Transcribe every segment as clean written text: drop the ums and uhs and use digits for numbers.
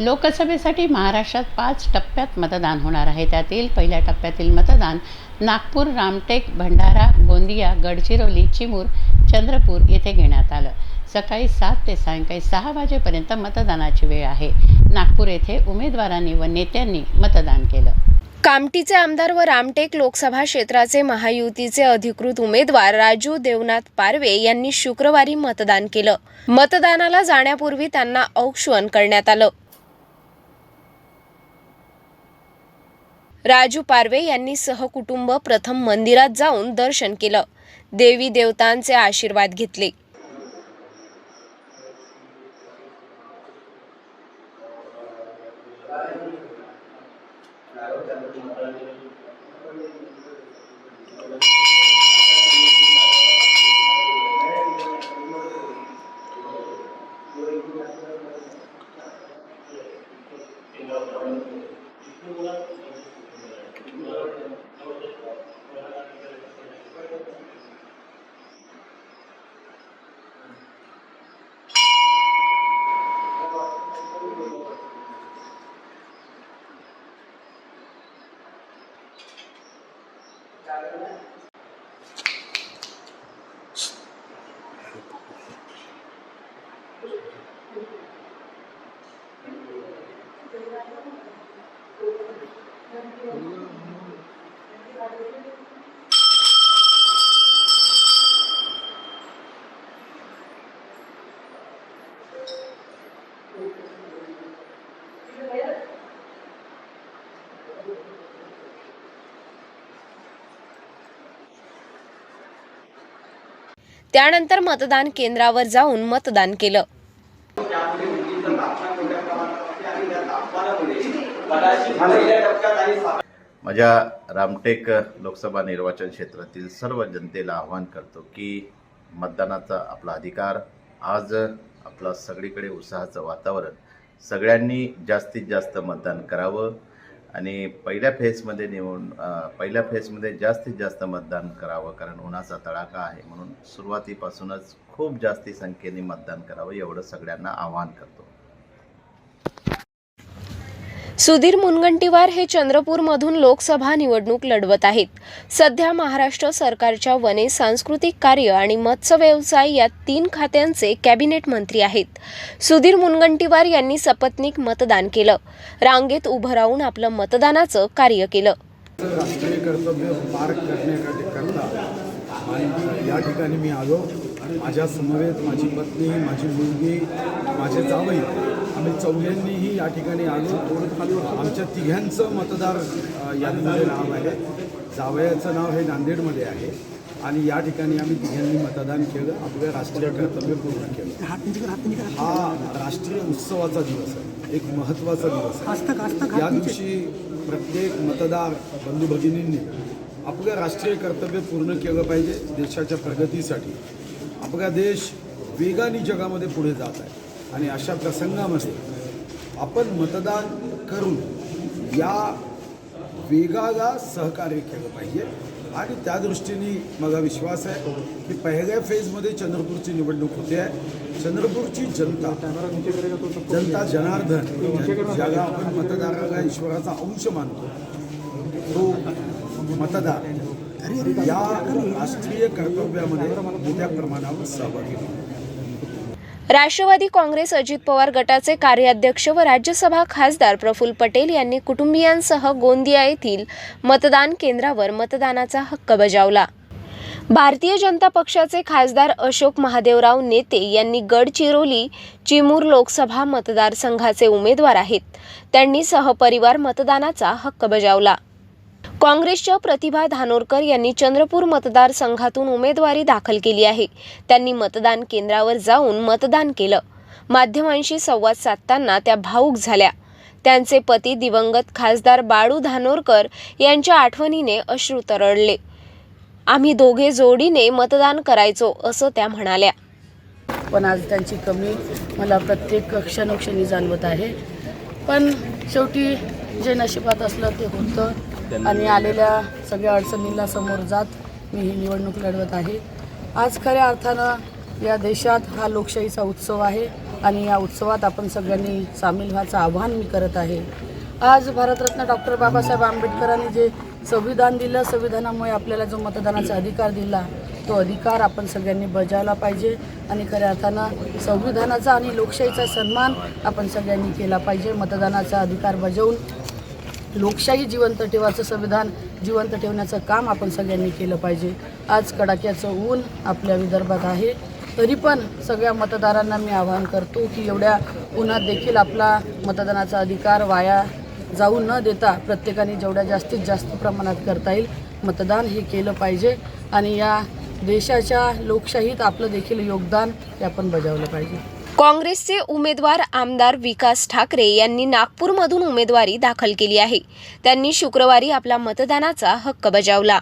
लोकसभेसाठी महाराष्ट्रात 5 टप्प्यात मतदान होणार आहे। त्यातील पहिल्या टप्प्यातील मतदान नागपूर, रामटेक, भंडारा, गोंदिया, गडचिरोली, चिमूर, चंद्रपूर येथे घेण्यात आलं। सकाळी 7 ते सायंकाळी 6 वाजेपर्यंत मतदानाची वेळ आहे। नागपूर येथे उमेदवारांनी व नेत्यांनी मतदान केलं। कामठीचे आमदार व रामटेक लोकसभा क्षेत्राचे महायुतीचे अधिकृत उमेदवार राजू देवनाथ पारवे यांनी शुक्रवारी मतदान केलं। मतदानाला जाण्यापूर्वी त्यांना औक्षण करण्यात आलं। राजू पारवे यांनी सहकुटुंब प्रथम मंदिरात जाऊन दर्शन केलं, देवी देवतांचे आशीर्वाद घेतले। त्यानंतर मतदान केंद्रावर जाऊन मतदान केलं। माझ्या रामटेक लोकसभा निर्वाचन क्षेत्रातील सर्व जनतेला आवाहन करतो की मतदानाचा आपला अधिकार, आज आपला सगळीकडे उत्साहाचं वातावरण, सगळ्यांनी जास्तीत जास्त मतदान करावं आणि पहिल्या फेजमध्ये जास्तीत जास्त मतदान करावं, कारण उन्हाचा तडाखा आहे। म्हणून सुरुवातीपासूनच खूप जास्ती संख्येने मतदान करावं एवढं सगळ्यांना आवाहन करतो। सुधीर मुनगंटीवार हे चंद्रपूरमधून लोकसभा निवडणूक लढवत आहेत। सध्या महाराष्ट्र सरकारच्या वने, सांस्कृतिक कार्य आणि मत्स्य व्यवसाय या 3 खात्यांचे कॅबिनेट मंत्री आहेत। सुधीर मुनगंटीवार यांनी सपत्नीक मतदान केलं, रांगेत उभं राहून आपलं मतदानाचं कार्य केलं। राष्ट्रीय कर्तव्य पार करण्याकरता या ठिकाणी मी आलो। माझ्या समवेत माझी पत्नी, माझी मुलगी, माझे जावई, आम्ही चौघांनीही या ठिकाणी आलो। आमच्या तिघांचं मतदार यादीमध्ये नाव आहे। जावयाचं नाव हे नांदेडमध्ये आहे आणि या ठिकाणी आम्ही तिघांनी मतदान केलं, आपलं राष्ट्रीय कर्तव्य पूर्ण केलं। हा राष्ट्रीय उत्सवाचा दिवस आहे, एक महत्त्वाचा दिवस आहे। या दिवशी प्रत्येक मतदार बंधू भगिनींनी आपलं राष्ट्रीय कर्तव्य पूर्ण केलं पाहिजे देशाच्या प्रगतीसाठी। आपला देश वेगाने जगामध्ये पुढे जात आहे आणि अशा प्रसंगामध्ये आपण मतदान करून या वेगाला सहकार्य केलं पाहिजे आणि त्या दृष्टीने मला विश्वास आहे की पहिल्या फेजमध्ये चंद्रपूरची निवडणूक होते आहे। चंद्रपूरची जनता जनार्दन, ज्याला आपण मतदाराला ईश्वराचा अंश मानतो, तो मतदार या राष्ट्रीय कर्तव्यामध्ये मोठ्या प्रमाणावर सहभागी होतो। राष्ट्रवादी काँग्रेस अजित पवार गटाचे कार्याध्यक्ष व राज्यसभा खासदार प्रफुल्ल पटेल यांनी कुटुंबियांसह गोंदिया येथील मतदान केंद्रावर मतदानाचा हक्क बजावला। भारतीय जनता पक्षाचे खासदार अशोक महादेवराव नेते यांनी गडचिरोली, चिमूर लोकसभा मतदारसंघाचे उमेदवार आहेत। त्यांनी सहपरिवार मतदानाचा हक्क बजावला। काँग्रेसच्या प्रतिभा धानोरकर यांनी चंद्रपूर मतदारसंघातून उमेदवारी दाखल केली आहे। त्यांनी मतदान केंद्रावर जाऊन मतदान केलं। माध्यमांशी संवाद साधताना त्या भावूक झाल्या। त्यांचे पती दिवंगत खासदार बाळू धानोरकर यांच्या आठवणीने अश्रू तरळले। आम्ही दोघे जोडीने मतदान करायचो असं त्या म्हणाल्या। पण आज त्यांची कमी मला प्रत्येक क्षणोक्षणी जाणवत आहे। पण शेवटी जे नशिबात असलं ते होतं आणि आलेल्या सगळ्या अडचणींना समोर जात मी ही निवडणूक लढवत आहे। आज खऱ्या अर्थानं या देशात हा लोकशाहीचा उत्सव आहे आणि या उत्सवात आपण सगळ्यांनी सामील व्हायचं आवाहन मी करत आहे. आज भारतरत्न डॉक्टर बाबासाहेब आंबेडकरांनी जे संविधान दिलं, संविधानामुळे आपल्याला जो मतदानाचा अधिकार दिला, तो अधिकार आपण सगळ्यांनी बजावला पाहिजे आणि खऱ्या अर्थानं संविधानाचा आणि लोकशाहीचा सन्मान आपण सगळ्यांनी केला पाहिजे. मतदानाचा अधिकार बजावून लोकशाही जिवंत ठेवायचं, संविधान जिवंत ठेवण्याचं काम आपण सगळ्यांनी केलं पाहिजे. आज कडाक्याचं ऊन आपल्या विदर्भात आहे, तरी पण सगळ्या मतदारांना मी आवाहन करतो की एवढ्या उन्हात देखील आपला मतदानाचा अधिकार वाया जाऊ न देता प्रत्येकाने जेवढ्या जास्तीत जास्त प्रमाणात करता येईल मतदान हे केलं पाहिजे आणि या देशाच्या लोकशाहीत आपलं देखील योगदान हे आपण बजावलं पाहिजे. काँग्रेसचे उमेदवार आमदार विकास ठाकरे यांनी नागपूरमधून उमेदवारी दाखल केली आहे. त्यांनी शुक्रवारी आपला मतदानाचा हक्क बजावला.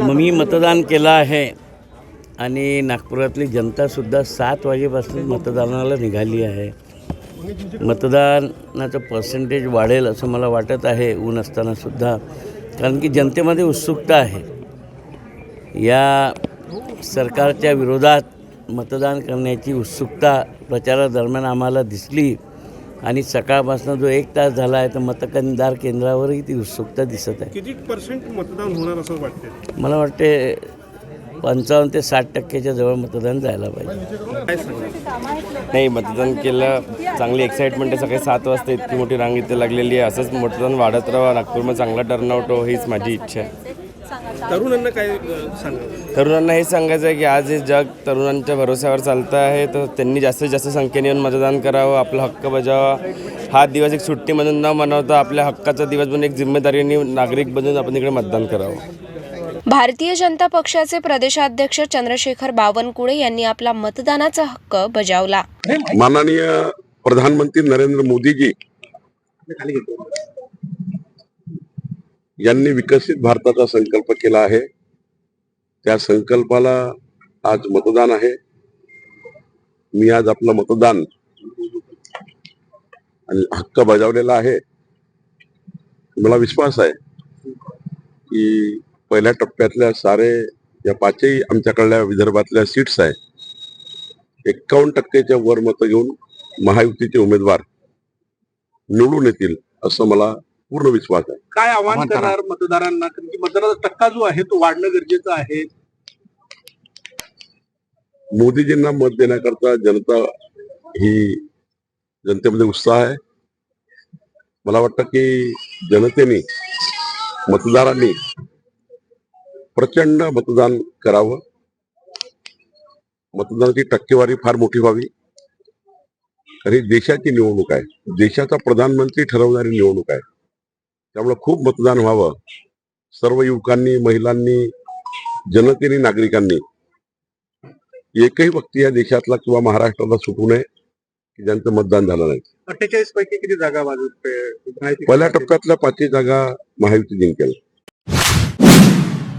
मी मतदान केलं आहे आणि नागपुरातली जनतासुद्धा 7 वाजेपासून मतदानाला निघाली आहे. मतदानाचं पर्सेंटेज वाढेल असं मला वाटत आहे ऊन असतानासुद्धा, कारण की जनतेमध्ये उत्सुकता आहे. या सरकारच्या विरोधात मतदान करण्याची उत्सुकता प्रचारादरम्यान आम्हाला दिसली आणि सकाळपासून जो 1 तास झाला आहे तर मतदार केंद्रावरही ती उत्सुकता दिसत आहे. किती % मतदान होणार असं वाटते? मला वाटते 55 ते 60% जवळ मतदान जायला पाहिजे. काय सांगा? नाही, मतदान केलं, चांगली एक्साइटमेंट आहे. सकाळी 7 वाजता इतकी मोठी रांग इथे लागलेली आहे. असंच मतदान वाढत राहावं, नागपूरमध्ये चांगला टर्नआउट हो, हीच माझी इच्छा आहे. तरुणांना काय सांगा? तरुणांना हे सांगायचं आहे की आज हे जग तरुणांच्या भरोश्यावर चालतं आहे, तर त्यांनी जास्तीत जास्त संख्येने येऊन मतदान करावं, आपला हक्क बजावा. हा दिवस एक सुट्टी म्हणून न मनवता आपल्या हक्काचा दिवस म्हणून एक जिम्मेदारीने नागरिक बनून आपण इकडे मतदान करावं. भारतीय जनता पक्षाचे प्रदेशाध्यक्ष चंद्रशेखर बावनकुळे यांनी आपला मतदानाचा हक्क बजावला. माननीय प्रधानमंत्री नरेंद्र मोदीजी यांनी विकसित भारताचा संकल्प केला आहे. त्या संकल्पाला आज मतदान आहे. मी आज आपलं मतदान आणि हक्क बजावलेला आहे. मला विश्वास आहे की पहिल्या टप्प्यातल्या सारे या 5ही आमच्याकडल्या विदर्भातल्या सीट्स आहे 51% वर मतं घेऊन महायुतीचे उमेदवार निवडून येतील असं मला पूर्ण विश्वास आहे. काय आवाहन करणार मतदारांना? कारण की मतदानाचा टक्का जो आहे तो वाढणं गरजेचं आहे. मोदीजींना मत देण्याकरता जनतेमध्ये उत्साह आहे. मला वाटतं की जनतेने, मतदारांनी प्रचंड मतदान करावं. मतदानाची टक्केवारी फार मोठी व्हावी. ही देशाची निवडणूक आहे, देशाचा प्रधानमंत्री ठरवणारी निवडणूक आहे. त्यामुळे खूप मतदान व्हावं. सर्व युवकांनी, महिलांनी, जनतेने, नागरिकांनी एकही व्यक्ती या देशातला किंवा महाराष्ट्राला सुटू नये की ज्यांचं मतदान झालं नाही. 48 पैकी किती जागा वाजवते? पहिल्या टप्प्यातल्या 5ही जागा महायुती जिंकेल.